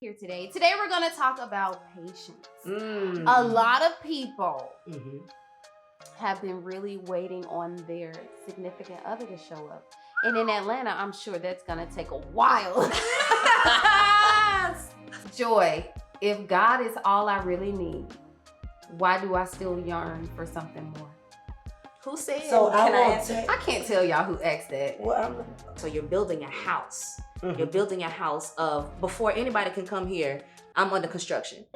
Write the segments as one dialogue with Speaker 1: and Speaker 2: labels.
Speaker 1: here today. Today we're going to talk about patience.
Speaker 2: Mm.
Speaker 1: A lot of people
Speaker 2: Mm-hmm.
Speaker 1: have been really waiting on their significant other to show up. And in Atlanta, I'm sure that's going to take a while. Joy, if God is all I really need, why do I still yearn for something more?
Speaker 3: Who said?
Speaker 2: So
Speaker 3: Can I answer?
Speaker 1: I can't tell y'all who asked that.
Speaker 2: Well,
Speaker 3: So you're building a house.
Speaker 2: Mhm.
Speaker 3: You're building a house of, before anybody can come here, I'm under construction.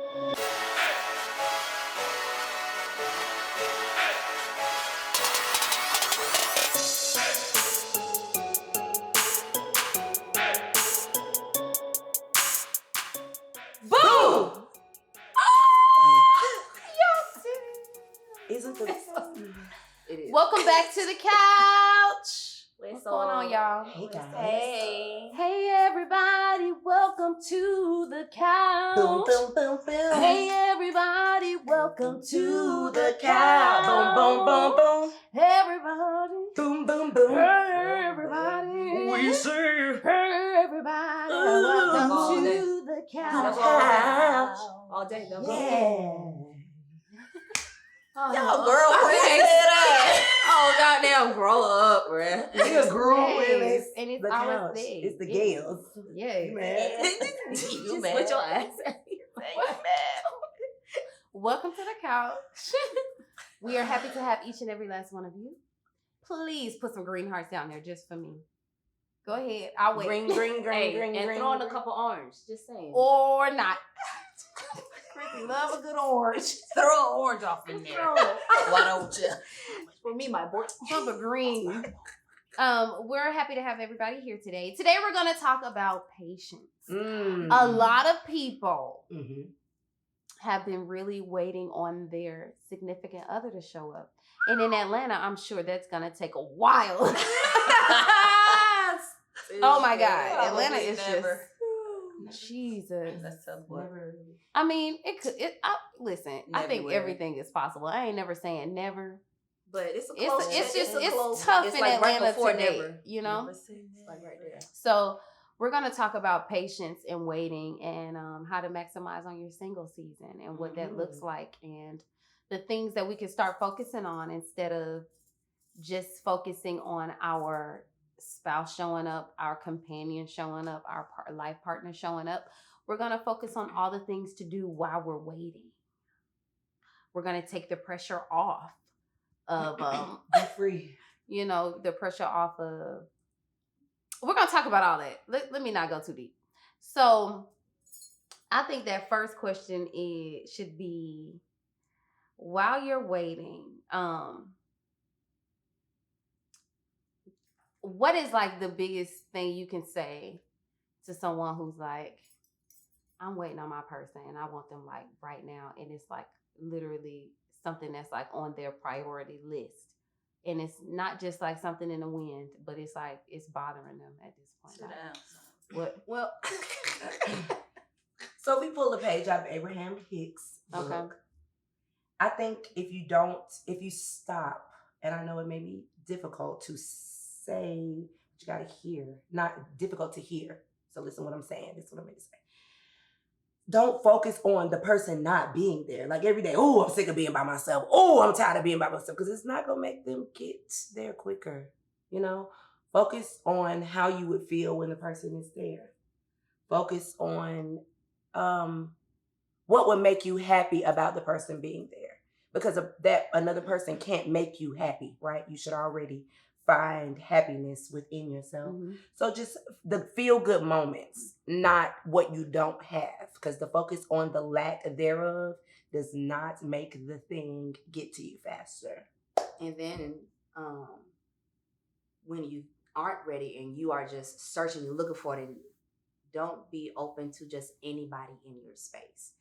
Speaker 1: Boom!
Speaker 2: Isn't the
Speaker 3: It is.
Speaker 1: Welcome back to the couch. What's going on, y'all?
Speaker 2: Hey guys.
Speaker 3: Hey.
Speaker 1: Hey, everybody. Welcome to the couch.
Speaker 2: Boom, boom, boom, boom.
Speaker 1: Hey, everybody. Welcome to the
Speaker 2: couch.
Speaker 1: couch.
Speaker 2: Boom, boom, boom, boom.
Speaker 1: Everybody.
Speaker 2: Boom, boom, boom.
Speaker 1: Hey, everybody.
Speaker 2: We say.
Speaker 1: Hey, everybody.
Speaker 2: Ooh.
Speaker 1: Welcome to the couch.
Speaker 2: Couch.
Speaker 3: All day, no
Speaker 2: Yeah.
Speaker 1: Oh,
Speaker 3: Yo, girl,
Speaker 1: okay.
Speaker 3: say that. Oh, goddamn, grow up, bruh.
Speaker 2: We a grown
Speaker 1: Yes,
Speaker 2: women.
Speaker 1: and it's
Speaker 2: the
Speaker 1: always
Speaker 2: couch.
Speaker 1: there.
Speaker 2: It's the
Speaker 1: Yes.
Speaker 2: gals.
Speaker 1: Yes.
Speaker 2: You mad?
Speaker 3: You
Speaker 1: You
Speaker 3: mad?
Speaker 1: mad?
Speaker 3: Put your ass.
Speaker 1: Welcome to the couch. We are happy to have each and every last one of you. Please put some green hearts down there just for me. Go ahead. I'll wait.
Speaker 2: Green, green, green,
Speaker 3: Hey,
Speaker 2: green,
Speaker 3: and
Speaker 2: green.
Speaker 3: throw in a couple orange. Just saying.
Speaker 1: Or not. Chrissy love a good orange.
Speaker 3: Throw an orange off in there.
Speaker 1: Throw it.
Speaker 3: Why don't you? For me, my boy.
Speaker 1: Love a green. We're happy to have everybody here today. Today we're going to talk about patience.
Speaker 2: Mm.
Speaker 1: A lot of people
Speaker 2: Mm-hmm.
Speaker 1: have been really waiting on their significant other to show up. And in Atlanta, I'm sure that's going to take a while. Oh my God. Atlanta is just, Jesus.
Speaker 3: That's tough work.
Speaker 1: I mean, listen, I think
Speaker 3: Everywhere.
Speaker 1: everything is possible. I ain't never saying never.
Speaker 3: But it's a
Speaker 1: It's
Speaker 3: close.
Speaker 1: it's tough
Speaker 3: it's
Speaker 1: in
Speaker 3: like
Speaker 1: Atlanta
Speaker 3: right before
Speaker 1: today,
Speaker 3: never.
Speaker 1: you know?
Speaker 3: It's like right there.
Speaker 1: So we're going to talk about patience and waiting and how to maximize on your single season and what that looks like and the things that we can start focusing on instead of just focusing on our spouse showing up, our companion showing up, our life partner showing up. We're going to focus on all the things to do while we're waiting. We're going to take the pressure off of,
Speaker 2: Be free.
Speaker 1: you know, the pressure off of, we're going to talk about all that. Let me not go too deep. So I think that first question should be, while you're waiting, what is like the biggest thing you can say to someone who's like, I'm waiting on my person and I want them like right now. And it's like literally something that's like on their priority list. And it's not just like something in the wind, but it's like it's bothering them at this point.
Speaker 3: Sit down.
Speaker 1: What?
Speaker 2: Well, so we pull a page out of Abraham Hicks' book.
Speaker 1: Okay.
Speaker 2: I think if you stop, and I know it may be difficult to say, but you got to hear, not difficult to hear. So listen what I'm saying. This is what I'm going to say. Don't focus on the person not being there. Like every day, oh, I'm sick of being by myself. Oh, I'm tired of being by myself. Because it's not going to make them get there quicker. You know, focus on how you would feel when the person is there. Focus on what would make you happy about the person being there. Because of that, another person can't make you happy, right? You should already find happiness within yourself.
Speaker 1: Mm-hmm.
Speaker 2: So just the feel-good moments, not what you don't have. Because the focus on the lack thereof does not make the thing get to you faster.
Speaker 3: And then when you aren't ready and you are just searching and looking for it, don't be open to just anybody in your space,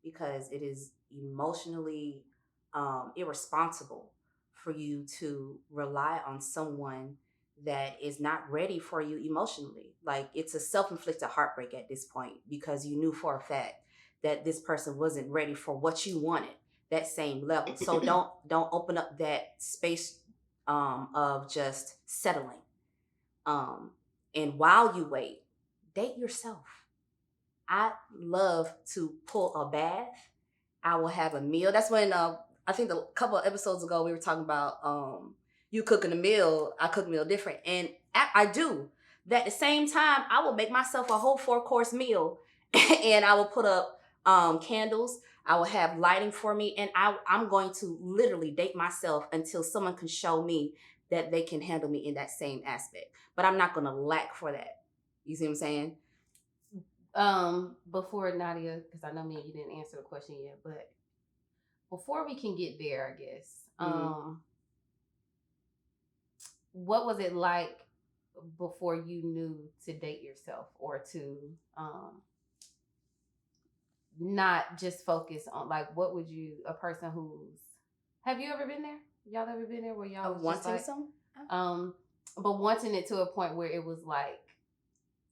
Speaker 3: because it is emotionally irresponsible for you to rely on someone that is not ready for you emotionally. Like, it's a self-inflicted heartbreak at this point, because you knew for a fact that this person wasn't ready for what you wanted, that same level. So don't open up that space of just settling. And while you wait, date yourself. I love to pull a bath. I will have a meal. That's when I think a couple of episodes ago we were talking about you cooking a meal. I cook a meal different, and I do. That at the same time, I will make myself a whole 4-course meal, and I will put up candles. I will have lighting for me, and I'm going to literally date myself until someone can show me that they can handle me in that same aspect. But I'm not going to lack for that. You see what I'm saying?
Speaker 1: Before Nadia, because I know me and you didn't answer the question yet, but before we can get there, I guess, what was it like before you knew to date yourself or to not just focus on, like, what would you, a person who's, have you ever been there? Y'all ever been there where y'all was just
Speaker 3: wanting
Speaker 1: like,
Speaker 3: some?
Speaker 1: but wanting it to a point where it was like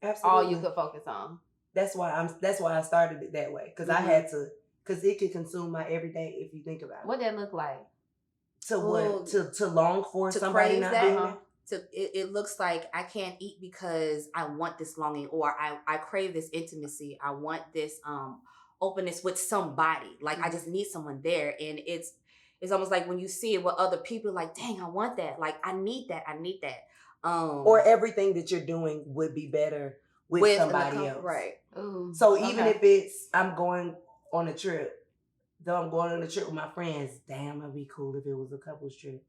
Speaker 2: Absolutely.
Speaker 1: all you could focus on.
Speaker 2: That's why I started it that way, because I had to, because it could consume my everyday if you think about it.
Speaker 1: What that look like?
Speaker 2: To what? To long for
Speaker 3: to
Speaker 2: somebody
Speaker 3: crave
Speaker 2: not
Speaker 3: that.
Speaker 2: being there?
Speaker 3: It looks like I can't eat because I want this longing, or I crave this intimacy. I want this openness with somebody. Like I just need someone there, and it's almost like when you see it with other people, like, dang, I want that. Like I need that.
Speaker 2: Or everything that you're doing would be better with somebody else,
Speaker 3: right?
Speaker 1: Ooh,
Speaker 2: so even if it's I'm going on a trip, though I'm going on a trip with my friends, damn, it'd be cool if it was a couples trip.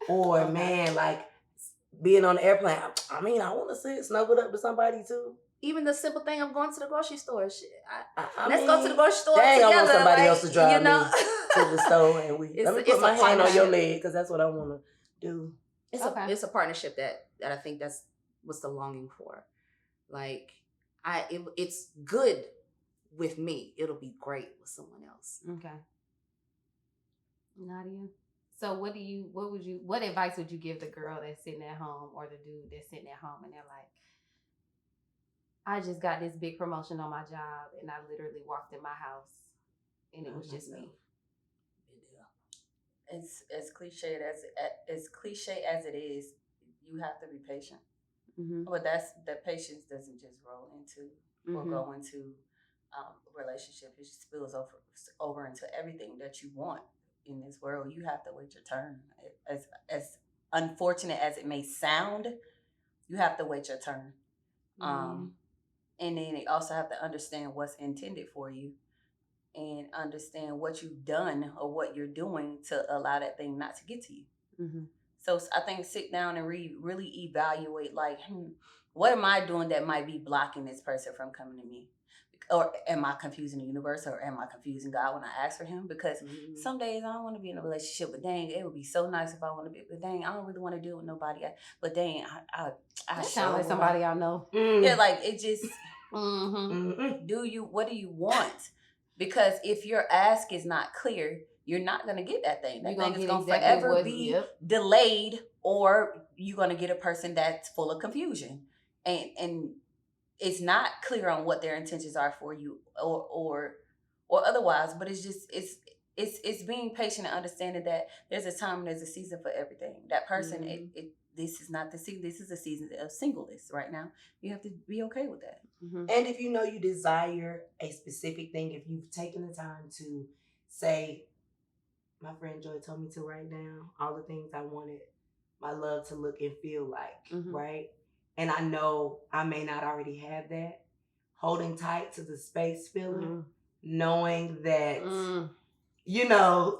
Speaker 2: Or man, like being on the airplane, I mean, I want to sit snuggled up with somebody too.
Speaker 3: Even the simple thing of going to the grocery store. Shit,
Speaker 2: let's
Speaker 3: go to the grocery store
Speaker 2: dang,
Speaker 3: together.
Speaker 2: I want somebody else to drive
Speaker 3: you know?
Speaker 2: me to the store, and let me put my hand on your leg because that's what I want to do.
Speaker 3: It's a partnership that I think that's what's the longing for. Like it's good with me. It'll be great with someone else.
Speaker 1: Okay. Nadia. So what advice would you give the girl that's sitting at home or the dude that's sitting at home and they're like, I just got this big promotion on my job and I literally walked in my house and it was just me.
Speaker 4: It's as cliche as it is, you have to be patient. But that patience doesn't just roll into or go into a relationship. It just spills over into everything that you want in this world. You have to wait your turn. As unfortunate as it may sound, you have to wait your turn. And then you also have to understand what's intended for you and understand what you've done or what you're doing to allow that thing not to get to you. So I think sit down and really evaluate, like, what am I doing that might be blocking this person from coming to me? Or am I confusing the universe, or am I confusing God when I ask for him? Because some days I don't want to be in a relationship, but dang, it would be so nice if I want to be. But dang, I don't really want to deal with nobody. But dang, I
Speaker 1: sound like somebody I know.
Speaker 3: Yeah, like it just. What do you want? Because if your ask is not clear, you're not going to get that thing. That thing is going to forever be delayed, or you're going to get a person that's full of confusion. And it's not clear on what their intentions are for you or otherwise, but it's just, it's being patient and understanding that there's a time and there's a season for everything. That person, this is not the season. This is a season of singleness right now. You have to be okay with that.
Speaker 2: And if you know you desire a specific thing, if you've taken the time to say, my friend Joy told me to write down all the things I wanted my love to look and feel like, right? And I know I may not already have that. Holding tight to the space filler, knowing that,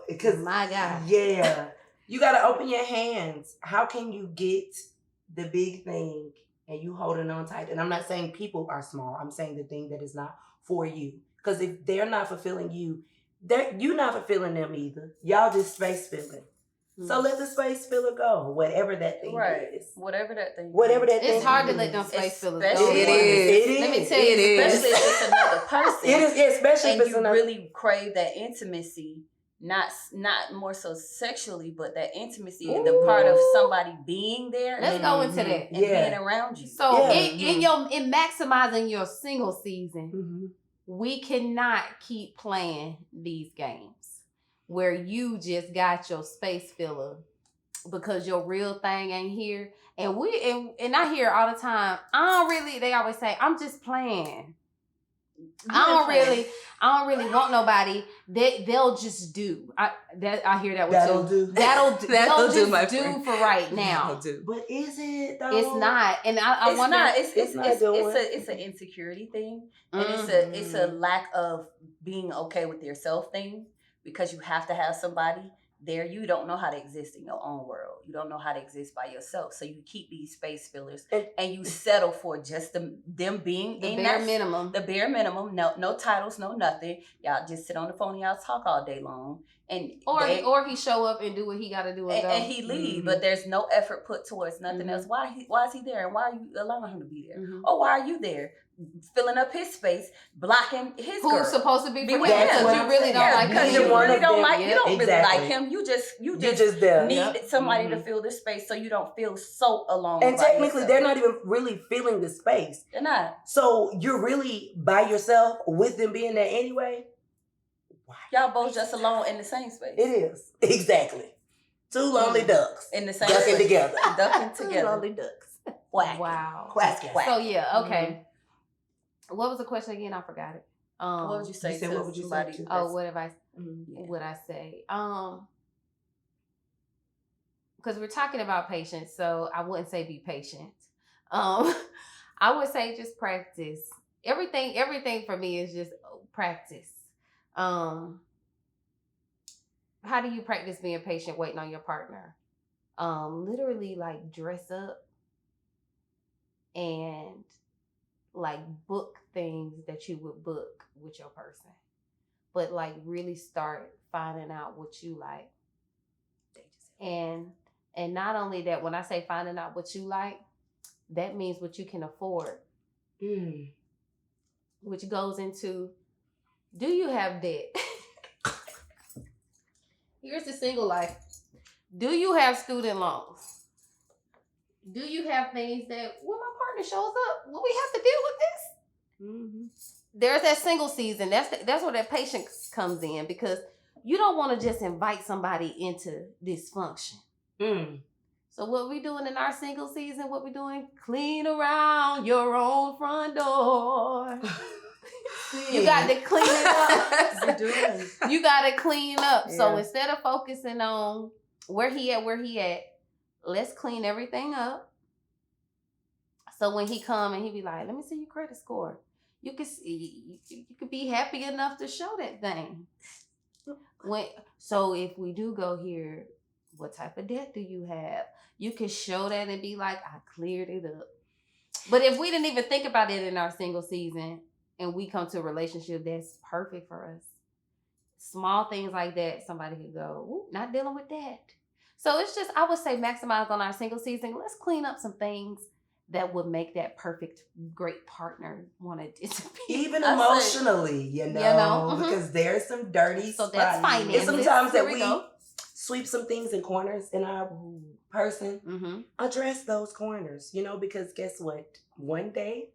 Speaker 2: because
Speaker 1: my God,
Speaker 2: yeah, you got to open your hands. How can you get the big thing and you holding on tight? And I'm not saying people are small. I'm saying the thing that is not for you. Because if they're not fulfilling you, you're not fulfilling them either. Y'all just space filling. So let the space filler go, whatever that thing is.
Speaker 4: Whatever that thing
Speaker 1: It's hard to let them space fillers go.
Speaker 3: It is.
Speaker 1: Let me tell you,
Speaker 3: especially if it's another person.
Speaker 2: It is, especially
Speaker 3: and
Speaker 2: if it's
Speaker 3: you really crave that intimacy, not more so sexually, but that intimacy and the part of somebody being there.
Speaker 1: Let's go into that.
Speaker 3: And being around you.
Speaker 1: So in maximizing your single season, we cannot keep playing these games where you just got your space filler because your real thing ain't here. And I hear all the time, they always say, I'm just playing. I don't really want nobody. They'll just do. I hear that one
Speaker 2: That'll
Speaker 1: too.
Speaker 2: do.
Speaker 1: That'll do.
Speaker 3: That'll
Speaker 1: They'll
Speaker 3: do,
Speaker 1: just
Speaker 3: my
Speaker 1: do
Speaker 3: friend.
Speaker 1: for right now.
Speaker 3: That'll do.
Speaker 2: But is it though?
Speaker 1: It's not, and I
Speaker 4: It's
Speaker 1: wonder.
Speaker 4: not.
Speaker 2: It's
Speaker 4: It's an insecurity thing, and
Speaker 1: Mm.
Speaker 4: it's a lack of being okay with yourself thing, because you have to have somebody there. You don't know how to exist in your own world. You don't know how to exist by yourself. So you keep these space fillers, and you settle for just them being
Speaker 1: The
Speaker 4: in
Speaker 1: bare
Speaker 4: that
Speaker 1: minimum.
Speaker 4: the bare minimum. No titles, no nothing. Y'all just sit on the phone and y'all talk all day long, and
Speaker 1: Or he show up and do what he got to do and go.
Speaker 4: and he leave, but there's no effort put towards nothing else. Why is he there, and why are you allowing him to be there?
Speaker 1: Mhm.
Speaker 4: Or why are you there, filling up his space, blocking his
Speaker 1: Who's
Speaker 4: girl?
Speaker 1: supposed to be for him?
Speaker 4: with him.
Speaker 1: Because you really don't like
Speaker 4: because
Speaker 2: Neither
Speaker 4: you
Speaker 2: one
Speaker 4: really
Speaker 2: of
Speaker 4: don't
Speaker 2: them.
Speaker 4: like. You don't really
Speaker 2: Exactly.
Speaker 4: like him. You just
Speaker 2: You just there.
Speaker 4: need
Speaker 1: Yep.
Speaker 4: somebody to fill this space, so you don't feel so alone.
Speaker 2: And
Speaker 4: by
Speaker 2: technically,
Speaker 4: yourself.
Speaker 2: they're not even really feeling the space.
Speaker 4: They're not.
Speaker 2: So you're really by yourself with them being there anyway? Why?
Speaker 4: Y'all both just alone in the same space.
Speaker 2: It is. Exactly. Two lonely ducks.
Speaker 4: In the same
Speaker 2: Ducking
Speaker 4: space.
Speaker 2: together.
Speaker 4: Ducking
Speaker 3: Two
Speaker 4: together.
Speaker 3: lonely ducks.
Speaker 4: Quack.
Speaker 1: Wow.
Speaker 2: Quack.
Speaker 3: Quack.
Speaker 1: So yeah, okay. What was the question again? I forgot it.
Speaker 4: What would you say
Speaker 2: You said
Speaker 4: to
Speaker 2: what would you say
Speaker 4: somebody?
Speaker 2: to-
Speaker 1: Oh, what have I?
Speaker 4: Yeah.
Speaker 1: What I say? Because we're talking about patience, so I wouldn't say be patient. I would say just practice. Everything for me is just practice. How do you practice being patient, waiting on your partner? Literally like dress up and like book things that you would book with your person, but like really start finding out what you like. And not only that, when I say finding out what you like, that means what you can afford, which goes into, do you have debt? Here's the single life. Do you have student loans? Do you have things that when my partner shows up, will we have to deal with this? There's that single season. That's where that patience comes in, because you don't want to just invite somebody into dysfunction. So what we doing in our single season, what we doing? Clean around your own front door. You got to clean it up. You got to clean up. So
Speaker 3: Yeah.
Speaker 1: instead of focusing on where he at, let's clean everything up. So when he come and he be like, let me see your credit score. You could be happy enough to show that thing. So if we do go here, what type of debt do you have? You can show that and be like, I cleared it up. But if we didn't even think about it in our single season and we come to a relationship that's perfect for us, small things like that, somebody could go, ooh, not dealing with that. So it's just, I would say maximize on our single season. Let's clean up some things that would make that perfect, great partner want to disappear.
Speaker 2: Even
Speaker 4: I
Speaker 2: emotionally, because there's some dirty
Speaker 1: So that's
Speaker 2: spots.
Speaker 1: finances.
Speaker 2: And sometimes
Speaker 1: Here
Speaker 2: that
Speaker 1: we
Speaker 2: we
Speaker 1: go.
Speaker 2: sweep some things in corners in our person. Address those corners, because guess what? One day,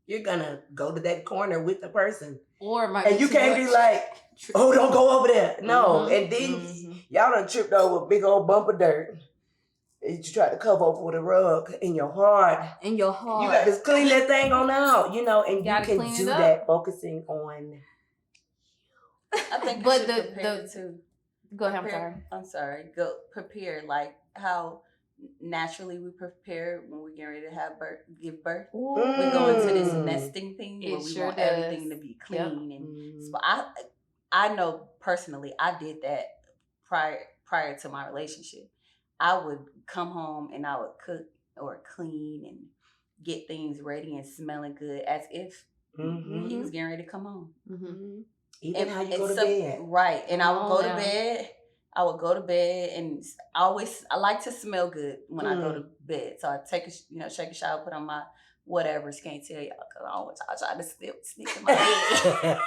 Speaker 2: you're going to go to that corner with the person. And you can't be like, oh, don't go over there. No. And then y'all done tripped over a big old bump of dirt. You try to cover over with a rug in your heart.
Speaker 3: In your heart.
Speaker 2: You got to clean that thing on out, and you
Speaker 1: Gotta
Speaker 2: can
Speaker 1: clean
Speaker 2: do
Speaker 1: it up.
Speaker 2: that focusing on.
Speaker 4: I think,
Speaker 1: But
Speaker 4: but prepare too.
Speaker 1: Go ahead, I'm sorry.
Speaker 4: Go prepare, like how naturally we prepare when we're getting ready to give birth. We go into this nesting thing where
Speaker 1: It
Speaker 4: we
Speaker 1: sure
Speaker 4: want
Speaker 1: does.
Speaker 4: everything to be clean and.
Speaker 2: Mm.
Speaker 4: So I know personally I did that prior to my relationship. I would come home and I would cook or clean and get things ready and smelling good as if he was getting ready to come home.
Speaker 2: Even how you go to bed.
Speaker 4: Right. And I would go
Speaker 1: now.
Speaker 4: to bed. I would go to bed, and I like to smell good when I go to bed. So I take shake a shower, put on my whatever's. Can't tell y'all because I don't want y'all trying to sneak in my bed.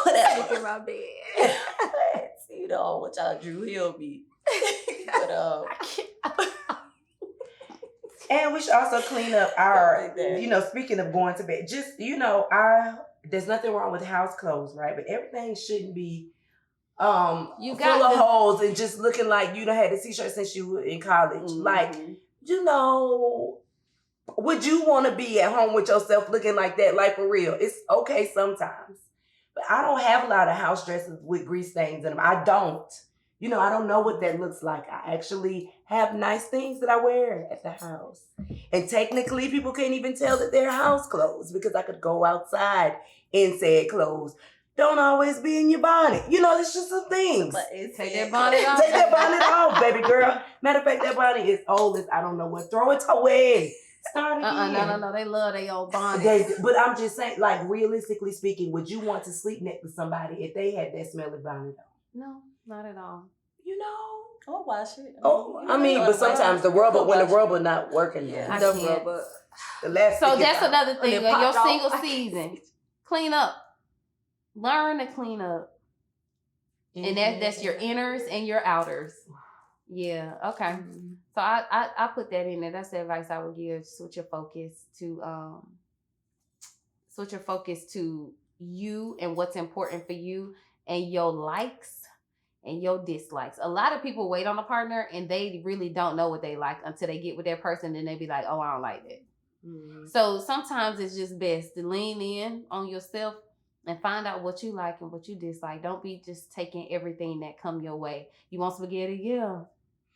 Speaker 3: Sneak in my bed.
Speaker 4: You know what y'all Drew Hill be. But
Speaker 2: and we should also clean up our, speaking of going to bed, just, there's nothing wrong with house clothes, right? But everything shouldn't be
Speaker 1: You
Speaker 2: full
Speaker 1: got
Speaker 2: of holes and just looking like you done had a t-shirt since you were in college. Like, Would you want to be at home with yourself looking like that? Like, for real. It's okay sometimes. But I don't have a lot of house dresses with grease stains in them. I don't. I don't know what that looks like. I actually have nice things that I wear at the house. And technically, people can't even tell that they're house clothes because I could go outside in said clothes. Don't always be in your bonnet. It's just some things.
Speaker 1: Take that bonnet off.
Speaker 2: Take that bonnet off, baby girl. Matter of fact, that bonnet is old as I don't know what. Throw it away. Start again.
Speaker 1: No. They love their old bonnets.
Speaker 2: But I'm just saying, like, realistically speaking, would you want to sleep next to somebody if they had that smelly bonnet on?
Speaker 1: No, not at all.
Speaker 4: Or wash it.
Speaker 2: But sometimes when the rubber not working,
Speaker 1: I
Speaker 2: the
Speaker 1: can't.
Speaker 2: rubber, the last.
Speaker 1: So that's another thing.
Speaker 2: And
Speaker 1: In
Speaker 2: it
Speaker 1: your
Speaker 2: popped
Speaker 1: single
Speaker 2: off.
Speaker 1: season, clean up. Learn to clean up. And that's your inners and your outers. Yeah. Okay.
Speaker 2: Mm-hmm.
Speaker 1: So I put that in there. That's the advice I would give. Switch your focus to you and what's important for you and your likes and your dislikes. A lot of people wait on a partner and they really don't know what they like until they get with their person. Then they be like, oh, I don't like that.
Speaker 2: Mm-hmm.
Speaker 1: So sometimes it's just best to lean in on yourself and find out what you like and what you dislike. Don't be just taking everything that come your way. You want spaghetti? Yeah.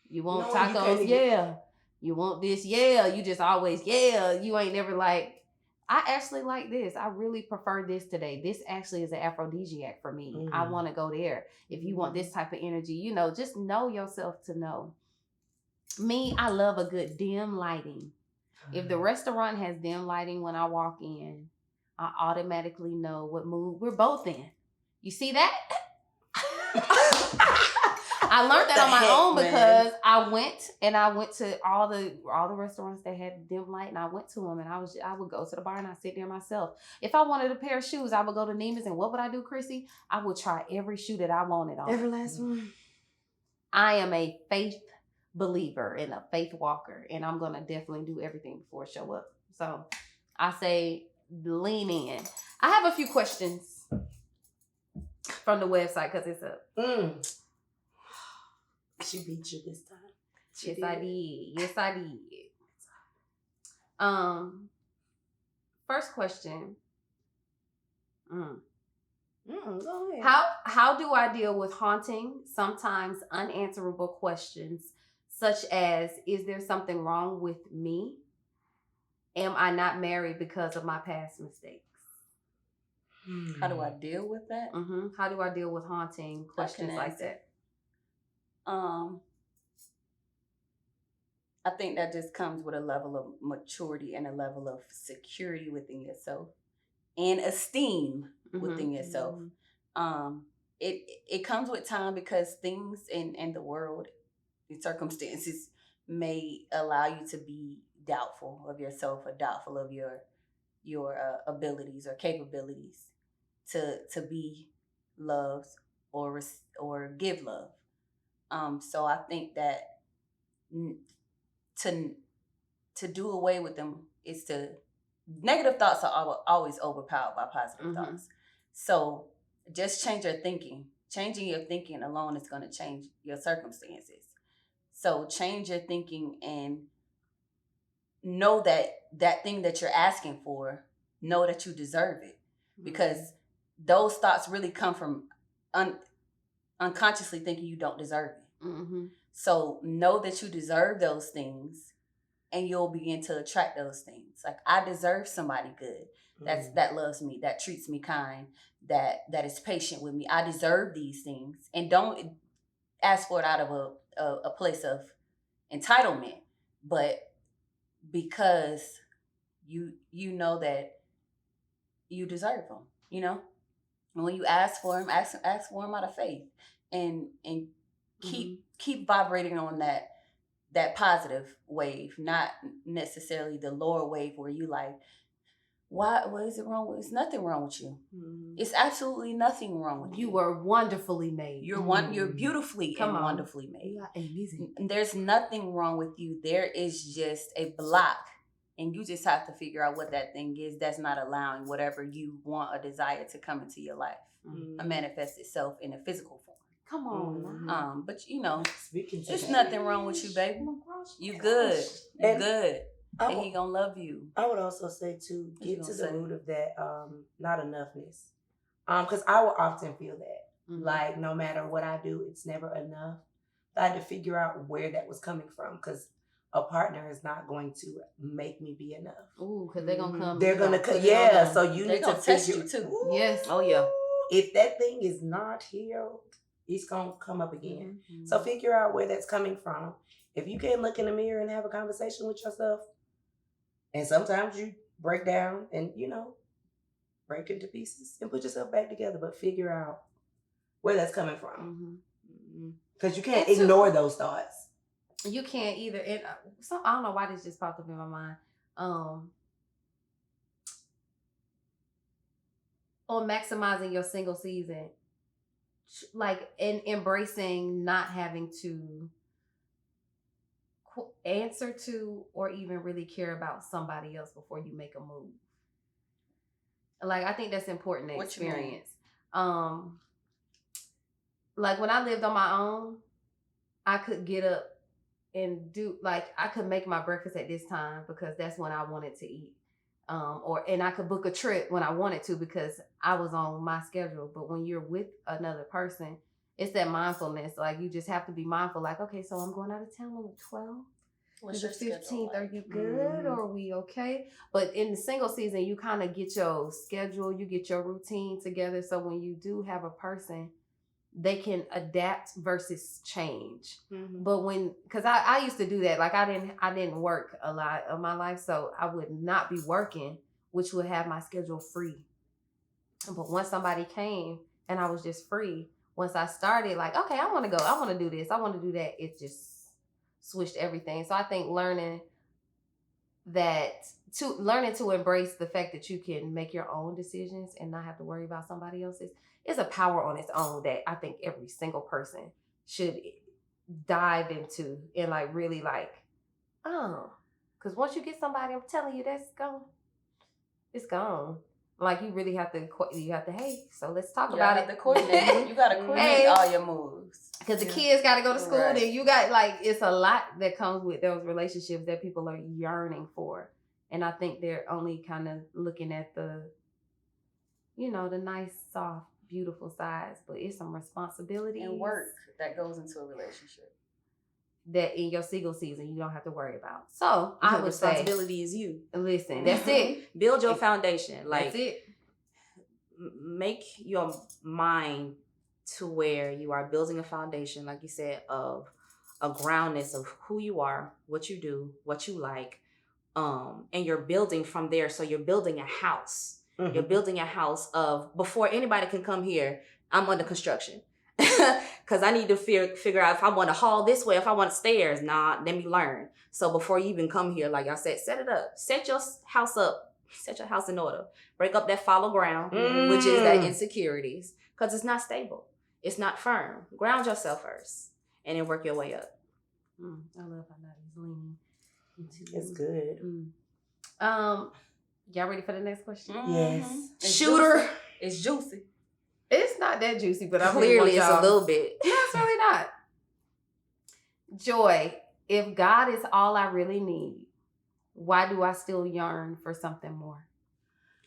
Speaker 1: You want tacos? Yeah. You want this? Yeah. You just always, yeah. You ain't never like, I actually like this. I really prefer this today. This actually is an aphrodisiac for me.
Speaker 2: Mm-hmm.
Speaker 1: I want to go there. If you want this type of energy, just know yourself to know. Me, I love a good dim lighting. If the restaurant has dim lighting when I walk in, I automatically know what mood we're both in. You see that? I learned that on my own because I went to all the restaurants that had dim light, and I went to them, and I would go to the bar and I sit there myself. If I wanted a pair of shoes, I would go to Neiman's, and what would I do, Chrissy? I would try every shoe that I wanted on.
Speaker 2: Every last one.
Speaker 1: I am a faith believer and a faith walker, and I'm gonna definitely do everything before I show up. So I say lean in. I have a few questions from the website because it's up.
Speaker 2: She beat you this time.
Speaker 1: Yes, I did. First question.
Speaker 2: Go ahead.
Speaker 1: How do I deal with haunting, sometimes unanswerable questions, such as, is there something wrong with me? Am I not married because of my past mistakes?
Speaker 4: How do I deal with that?
Speaker 1: How do I deal with haunting questions like that?
Speaker 4: I think that just comes with a level of maturity and a level of security within yourself and esteem within yourself. It comes with time because things in the world, the circumstances may allow you to be doubtful of yourself or doubtful of your abilities or capabilities to be loved or give love. So I think that to do away with them is to negative thoughts are always overpowered by positive thoughts. So just change your thinking. Changing your thinking alone is going to change your circumstances. So change your thinking and know that thing that you're asking for, know that you deserve it, because those thoughts really come from unconsciously thinking you don't deserve it. So know that you deserve those things and you'll begin to attract those things. Like, I deserve somebody good that loves me, that treats me kind, that is patient with me. I deserve these things. And don't ask for it out of a place of entitlement, but because you know that you deserve them, And when you ask for them, ask for them out of faith, and keep vibrating on that positive wave, not necessarily the lower wave where you like, what is it wrong with? It's nothing wrong with you. It's absolutely nothing wrong with you.
Speaker 1: You were wonderfully made.
Speaker 4: You're beautifully wonderfully made.
Speaker 1: You are amazing.
Speaker 4: There's nothing wrong with you. There is just a block. And you just have to figure out what that thing is that's not allowing whatever you want or desire to come into your life and manifest itself in a physical form.
Speaker 1: Come on.
Speaker 4: But there's nothing wrong with you, baby. You good. You good. and he gonna love you.
Speaker 2: I would also say to
Speaker 4: What you
Speaker 2: get to
Speaker 4: gonna
Speaker 2: the
Speaker 4: say?
Speaker 2: root of that, not enoughness. Because I will often feel that.
Speaker 1: Mhm.
Speaker 2: Like no matter what I do, it's never enough. I had to figure out where that was coming from because a partner is not going to make me be enough.
Speaker 1: Ooh, because they're gonna come.
Speaker 2: They're
Speaker 1: you
Speaker 2: gonna
Speaker 1: put
Speaker 2: cut.
Speaker 1: it on
Speaker 2: Yeah,
Speaker 1: them.
Speaker 2: so you
Speaker 4: They
Speaker 2: need
Speaker 4: gonna
Speaker 2: to
Speaker 4: test
Speaker 2: figure.
Speaker 4: you too.
Speaker 2: Ooh,
Speaker 1: Yes.
Speaker 3: Oh, yeah.
Speaker 2: If that thing is not healed, it's gonna come up again.
Speaker 1: Mhm.
Speaker 2: So figure out where that's coming from. If you can't look in the mirror and have a conversation with yourself, and sometimes you break down and break into pieces and put yourself back together, but figure out where that's coming from. Because you can't ignore those thoughts.
Speaker 1: You can't either. And so I don't know why this just popped up in my mind. On maximizing your single season, like in embracing not having to answer to or even really care about somebody else before you make a move. Like I think that's important to
Speaker 4: What you mean?
Speaker 1: experience. Like when I lived on my own, I could get up and I could make my breakfast at this time because that's when I wanted to eat. And I could book a trip when I wanted to because I was on my schedule. But when you're with another person, it's that mindfulness. Like you just have to be mindful. Like, okay, so I'm going out of town on the 12th.
Speaker 4: What's
Speaker 1: The
Speaker 4: your schedule
Speaker 1: 15th,
Speaker 4: like?
Speaker 1: are you good or are we okay? But in the single season, you kind of get your schedule, you get your routine together. So when you do have a person, they can adapt versus change. But because I used to do that, like I didn't work a lot of my life, so I would not be working, which would have my schedule free. But once somebody came and I was just free, once I started, like, okay, I want to go, I want to do this, I want to do that, it just switched everything. So I think learning to embrace the fact that you can make your own decisions and not have to worry about somebody else's is a power on its own that I think every single person should dive into and like really like, because once you get somebody, I'm telling you, that's gone. It's gone. Like you really have to, hey, so let's talk about it.
Speaker 4: You gotta coordinate all your moves.
Speaker 1: Because the kids got to go to school, and you got it's a lot that comes with those relationships that people are yearning for. And I think they're only kind of looking at the nice, soft, beautiful sides, but it's some responsibility
Speaker 4: and work that goes into a relationship
Speaker 1: that in your single season you don't have to worry about. So I would say
Speaker 3: responsibility is you.
Speaker 1: Listen, that's it.
Speaker 3: Build your foundation. Like
Speaker 1: that's it.
Speaker 3: Make your mind to where you are building a foundation, like you said, of a groundness of who you are, what you do, what you like, and you're building from there. So you're building a house. Mm-hmm. You're building a house of, before anybody can come here, I'm under construction. Because I need to figure out if I want to haul this way, if I want stairs. Nah, let me learn. So before you even come here, like I said, set it up. Set your house up. Set your house in order. Break up that fallow ground, which is that insecurities. Because it's not stable. It's not firm. Ground yourself first. And then work your way up.
Speaker 1: I love how Nadia's leaning into
Speaker 2: it's good.
Speaker 1: Y'all ready for the next question?
Speaker 2: Yes.
Speaker 3: Shooter.
Speaker 4: It's juicy.
Speaker 1: It's not that juicy, but I
Speaker 3: clearly it's a little bit.
Speaker 1: No, it's really not. Joy, if God is all I really need, why do I still yearn for something more?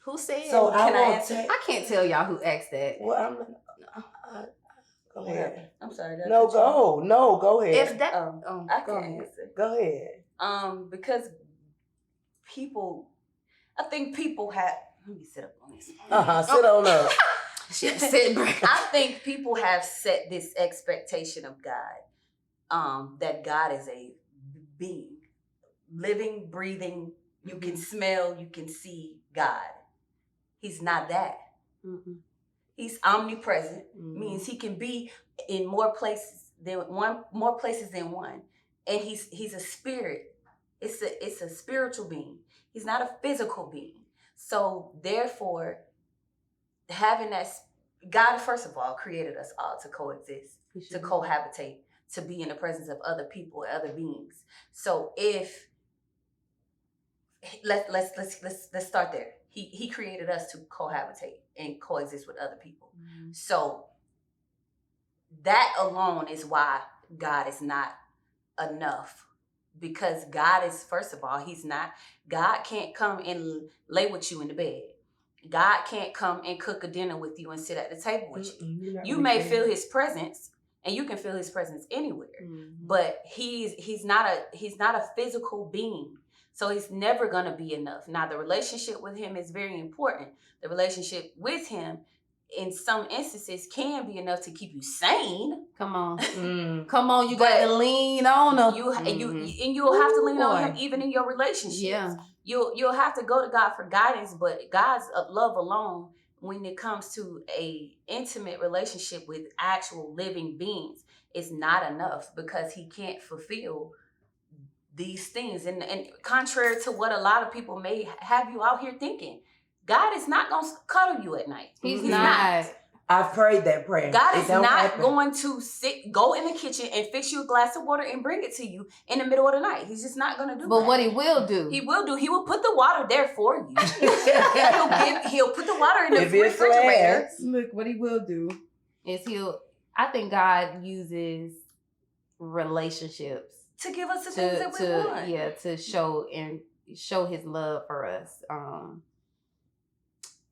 Speaker 3: Who said?
Speaker 2: So
Speaker 1: can I answer? I can't tell y'all who asked that.
Speaker 2: Well, go ahead.
Speaker 4: I'm sorry.
Speaker 2: Go ahead.
Speaker 3: If that,
Speaker 4: I can answer.
Speaker 2: Go ahead.
Speaker 4: Because I think people have. Let me sit up on this.
Speaker 2: Sit on up.
Speaker 4: I think people have set this expectation of God, that God is a being, living, breathing. You can smell, you can see God. He's not that. Mm-hmm. He's omnipresent, means he can be in more places than one, and he's a spirit. It's a spiritual being. He's not a physical being. So therefore, having that, God, first of all, created us all to coexist, to cohabitate, to be in the presence of other people, other beings. So if let's start there. He created us to cohabitate and coexist with other people. Mm-hmm. So that alone is why God is not enough. because God is, first of all, God can't come and lay with you in the bed. God can't come and cook a dinner with you and sit at the table with you. You may feel his presence, and you can feel his presence anywhere, but he's not a physical being. So it's never going to be enough. Now, the relationship with him is very important. The relationship with him, in some instances, can be enough to keep you sane.
Speaker 1: Come on. Come on, you got to lean on him.
Speaker 4: You'll have to lean on him even in your relationships. Yeah. You'll have to go to God for guidance, but God's love alone, when it comes to a intimate relationship with actual living beings, is not enough, because he can't fulfill these things. And contrary to what a lot of people may have you out here thinking, God is not going to cuddle you at night.
Speaker 1: He's not.
Speaker 2: I've prayed that prayer.
Speaker 4: God is not going to go in the kitchen and fix you a glass of water and bring it to you in the middle of the night. He's just not going to do that.
Speaker 1: But what he will do.
Speaker 4: He will put the water there for you. he'll put the water in the refrigerator.
Speaker 1: Look, what he will do is I think God uses relationships
Speaker 4: to give us the things that we want.
Speaker 1: Yeah, to show his love for us.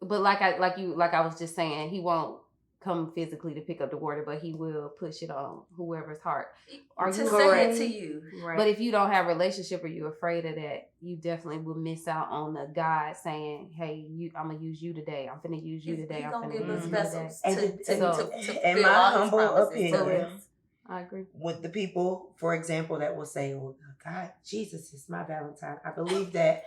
Speaker 1: But like I was just saying, he won't come physically to pick up the water, but he will push it on whoever's heart.
Speaker 4: To say it to you.
Speaker 1: Right. But if you don't have a relationship or you're afraid of that, you definitely will miss out on the God saying, hey, I'm going to use you today. I'm finna use you today.
Speaker 4: I'm going to give us vessels
Speaker 2: to in my humble opinion,
Speaker 1: I agree.
Speaker 2: With the people, for example, that will say, well, God, Jesus is my Valentine. I believe that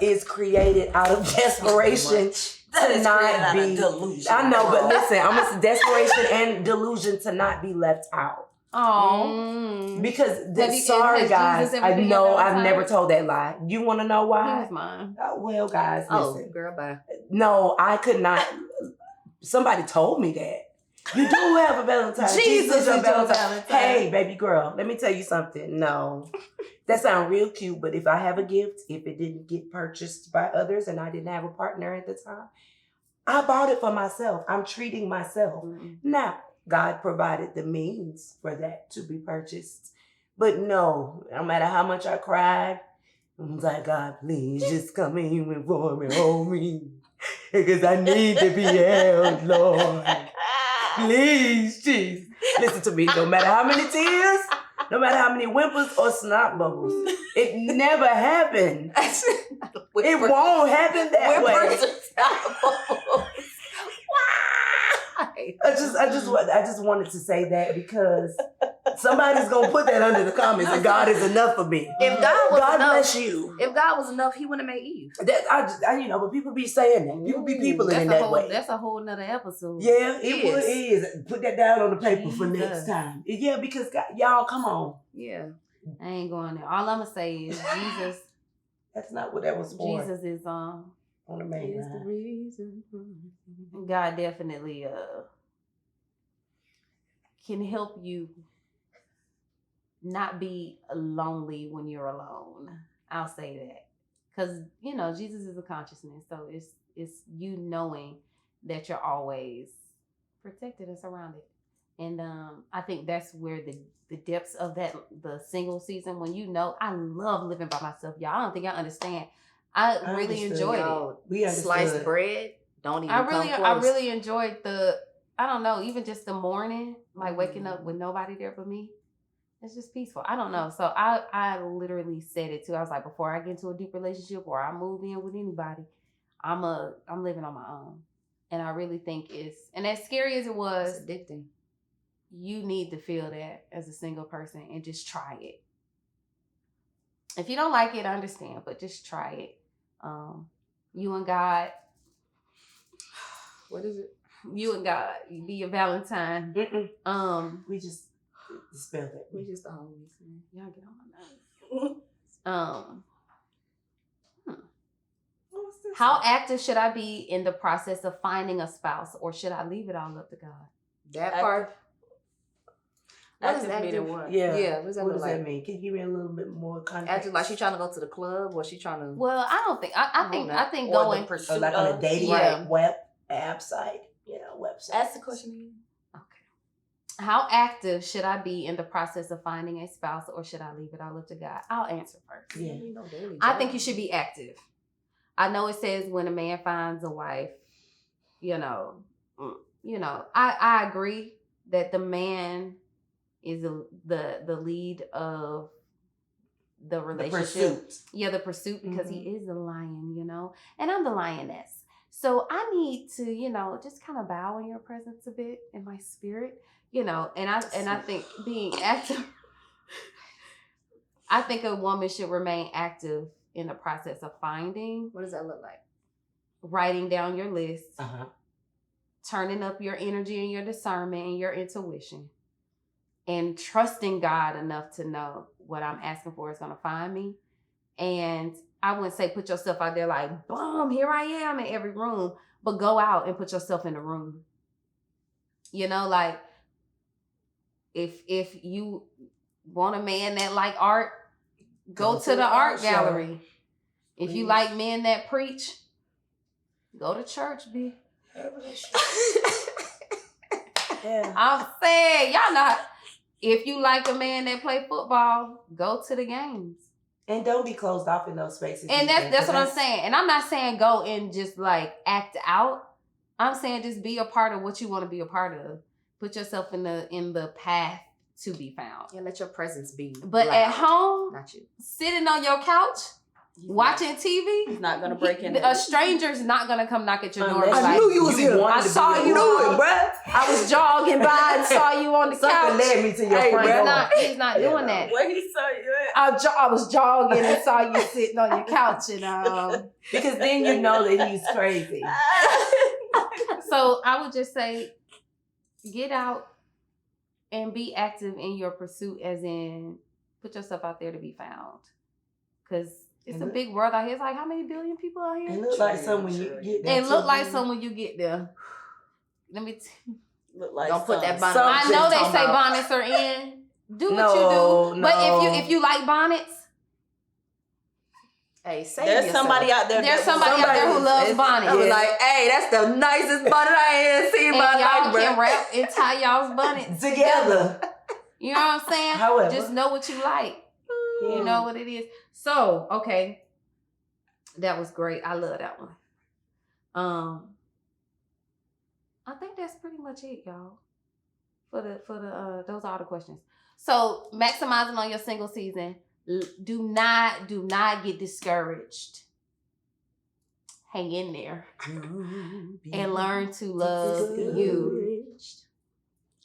Speaker 2: is created out of desperation to not be delusion. I know, but listen, I'm desperation and delusion to not be left out.
Speaker 1: Oh,
Speaker 2: because sorry, guys, I know I've never told that lie. You want to know why?
Speaker 1: He was mine.
Speaker 2: Well, guys, listen.
Speaker 3: Oh, girl, bye.
Speaker 2: No, I could not. Somebody told me that. You do have a Valentine.
Speaker 1: Jesus is your Valentine.
Speaker 2: Hey, baby girl, let me tell you something. No, that sounds real cute, but if I have a gift, if it didn't get purchased by others and I didn't have a partner at the time, I bought it for myself. I'm treating myself. Now, God provided the means for that to be purchased. But no matter how much I cried, I was like, God, please just come in for me, hold me. Because I need to be held, Lord. Please, Jesus. Listen to me. No matter how many tears, no matter how many whimpers or snot bubbles, it never happened. It won't happen that way. I just wanted to say that because somebody's gonna put that under the comments and God is enough for me.
Speaker 3: If God was enough,
Speaker 2: bless you.
Speaker 3: If God was enough, He wouldn't have made Eve.
Speaker 2: But people be saying that. People be peopling in that way.
Speaker 1: That's a whole nother episode.
Speaker 2: Yeah, it is. Put that down on the paper for next time. Yeah, because God, y'all, come on.
Speaker 1: Yeah, I ain't going there. All I'm gonna say is Jesus.
Speaker 2: That's not what that was for.
Speaker 1: Jesus is
Speaker 2: on the main
Speaker 1: is
Speaker 2: line.
Speaker 1: the reason. God definitely can help you not be lonely when you're alone. I'll say that. Because, Jesus is a consciousness. So it's you knowing that you're always protected and surrounded. And I think that's where the depths of the single season, when I love living by myself. Y'all, I don't think y'all understand. I really enjoyed it.
Speaker 2: We
Speaker 3: sliced bread. Don't even come close.
Speaker 1: I really enjoyed even just the morning, like waking up with nobody there but me. It's just peaceful. I don't know. So I literally said it too. I was like, before I get into a deep relationship or I move in with anybody, I'm living on my own. And I really think and as scary as it was,
Speaker 3: it's addicting.
Speaker 1: You need to feel that as a single person and just try it. If you don't like it, I understand, but just try it. You and God.
Speaker 3: What is it?
Speaker 1: You and God. You be your Valentine.
Speaker 2: We just spelled it.
Speaker 3: We just the homies.
Speaker 1: Y'all get on my nerves. How active should I be in the process of finding a spouse, or should I leave it all up to God?
Speaker 3: That part.
Speaker 4: What does that mean?
Speaker 2: Yeah. What does that mean? Can you give me a little bit more context?
Speaker 3: Active, like she trying to go to the club, or she trying to?
Speaker 1: Well, I don't think. I think
Speaker 2: or
Speaker 1: going
Speaker 2: like on a dating web app site. Website.
Speaker 4: Ask the question again.
Speaker 1: How active should I be in the process of finding a spouse, or should I leave it all up to God? I'll answer first.
Speaker 2: Yeah.
Speaker 1: I think you should be active. I know it says when a man finds a wife, I agree that the man is the lead of the relationship. The pursuit, because he is the lion, and I'm the lioness. So I need to, just kind of bow in your presence a bit in my spirit, and I think being active, I think a woman should remain active in the process of finding.
Speaker 3: What does that look like?
Speaker 1: Writing down your list, turning up your energy and your discernment and your intuition, and trusting God enough to know what I'm asking for is going to find me. And I wouldn't say put yourself out there like, boom, here I am in every room, but go out and put yourself in the room. Like if you want a man that like art, go to the art gallery. If you like men that preach, go to church, B.
Speaker 2: Yeah.
Speaker 1: I'm saying, y'all not. If you like a man that play football, go to the games.
Speaker 2: And don't be closed off in those spaces.
Speaker 1: And that's what I'm saying. And I'm not saying go and just like act out. I'm saying just be a part of what you want to be a part of. Put yourself in the path to be found.
Speaker 3: Yeah, let your presence be.
Speaker 1: But
Speaker 3: loud.
Speaker 1: at home,
Speaker 3: Not you.
Speaker 1: sitting on your couch, watching TV,
Speaker 4: He's not gonna break in.
Speaker 1: A stranger's not gonna come knock at your door.
Speaker 2: Unless
Speaker 1: I
Speaker 2: knew you was here.
Speaker 1: I saw you,
Speaker 2: bruh.
Speaker 1: I was jogging by and saw you on the
Speaker 2: Something
Speaker 1: couch.
Speaker 2: led me to your front door.
Speaker 1: He's not doing that.
Speaker 4: Where he saw you at?
Speaker 1: I was jogging and saw you sitting on your couch, and
Speaker 2: Because then you know that he's crazy.
Speaker 1: So I would just say, get out and be active in your pursuit, as in put yourself out there to be found. Because it's a big world out here. It's like, how many billion people out here?
Speaker 2: It look like some when you get there.
Speaker 1: It look like some when you get there. Let me
Speaker 4: Look like
Speaker 3: Don't put that bonnet.
Speaker 2: Some-
Speaker 1: I know they
Speaker 3: talking
Speaker 1: say
Speaker 3: about-
Speaker 1: bonnets are in. Do what
Speaker 2: No,
Speaker 1: you do. But
Speaker 2: no.
Speaker 1: if you like bonnets,
Speaker 3: Hey, say
Speaker 4: There's
Speaker 3: yourself.
Speaker 4: somebody out there.
Speaker 1: there's
Speaker 4: that will-
Speaker 1: somebody out there who loves bonnets.
Speaker 3: I was like, hey, that's the nicest bonnet I ain't seen in
Speaker 1: And
Speaker 3: my
Speaker 1: y'all
Speaker 3: life, bro.
Speaker 1: can wrap and tie y'all's bonnets
Speaker 2: Together.
Speaker 1: You know what I'm saying?
Speaker 2: However.
Speaker 1: Just know what you like. You know what it is. So, okay. That was great. I love that one. I think that's pretty much it, y'all. For the those are all the questions. So, maximizing on your single season. Do not get discouraged. Hang in there and learn to love you.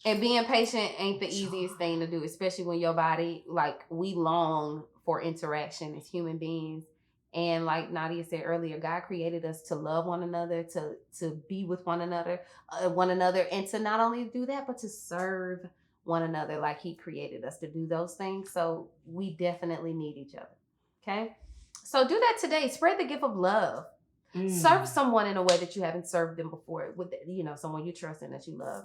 Speaker 1: And being patient ain't the easiest thing to do, especially when your body, like, we long for interaction as human beings. And like Nadia said earlier, God created us to love one another, to be with one another, and to not only do that, but to serve one another like he created us to do those things. So we definitely need each other. Okay? So do that today. Spread the gift of love. Serve someone in a way that you haven't served them before, with someone you trust and that you love,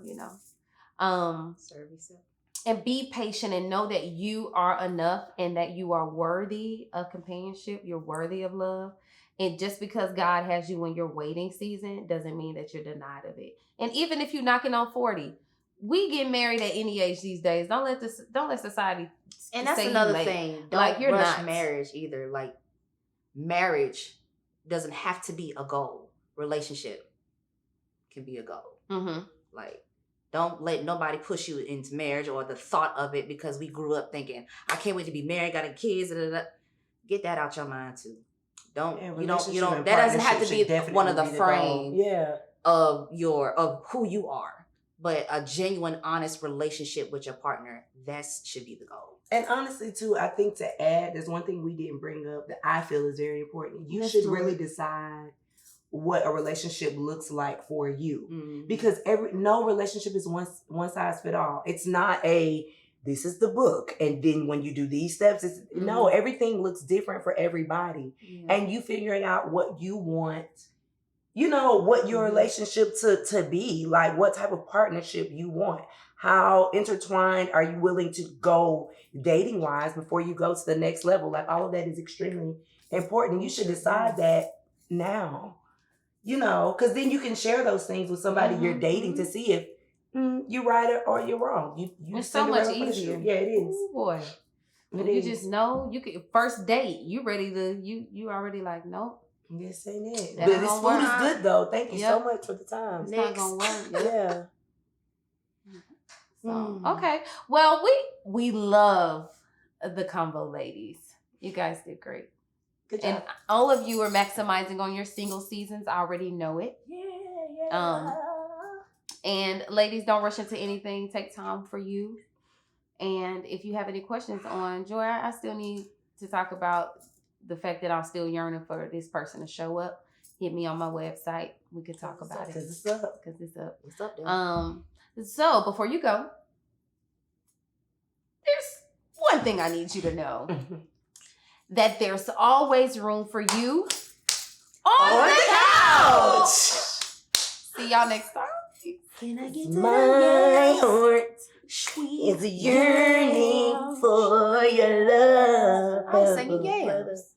Speaker 3: Serve yourself.
Speaker 1: and be patient and know that you are enough and that you are worthy of companionship. You're worthy of love. And just because God has you in your waiting season doesn't mean that you're denied of it. And even if you're knocking on 40, we get married at any age these days. Don't let society
Speaker 3: And that's
Speaker 1: say you
Speaker 3: another
Speaker 1: late.
Speaker 3: thing. Don't
Speaker 1: Like, you're
Speaker 3: rush
Speaker 1: not.
Speaker 3: marriage either. Like, marriage doesn't have to be a goal. Relationship can be a goal.
Speaker 1: Mm-hmm.
Speaker 3: Like, don't let nobody push you into marriage or the thought of it because we grew up thinking, I can't wait to be married, got kids. Da, da, da. Get that out your mind too. You don't. That doesn't have to be one of the frame of who you are. But a genuine, honest relationship with your partner, that should be the goal.
Speaker 2: And honestly, too, I think to add, there's one thing we didn't bring up that I feel is very important. You should really decide what a relationship looks like for you.
Speaker 3: Mm-hmm.
Speaker 2: Because no relationship is one size fit all. It's not this is the book, and then when you do these steps, no, everything looks different for everybody.
Speaker 3: Yeah.
Speaker 2: And you figuring out what you want, what your relationship to be, like what type of partnership you want. How intertwined are you willing to go dating wise before you go to the next level? Like, all of that is extremely important. You should decide that now, because then you can share those things with somebody you're dating to see if you're right or you're wrong. You
Speaker 1: It's so much easier.
Speaker 2: Yeah, it is.
Speaker 1: Ooh, boy. You just know you could first date. You ready to you already like nope.
Speaker 2: This ain't it.
Speaker 1: That
Speaker 2: But
Speaker 1: ain't
Speaker 2: this
Speaker 1: gonna
Speaker 2: food
Speaker 1: work.
Speaker 2: is good though. Thank you so much for the time.
Speaker 1: It's not gonna work.
Speaker 2: Yeah.
Speaker 1: So, okay. Well, we love the combo ladies. You guys did great.
Speaker 2: Good job.
Speaker 1: And all of you are maximizing on your single seasons. I already know it.
Speaker 2: Yeah.
Speaker 1: And ladies, don't rush into anything. Take time for you. And if you have any questions on Joy, I still need to talk about the fact that I'm still yearning for this person to show up. Hit me on my website. We could talk about it.
Speaker 2: Because it's up.
Speaker 3: It's up there.
Speaker 1: So before you go, there's one thing I need you to know. That there's always room for you on the couch. See y'all next time.
Speaker 3: Can I get
Speaker 2: My heart is yearning for your love.
Speaker 1: Oh, sing it, yes.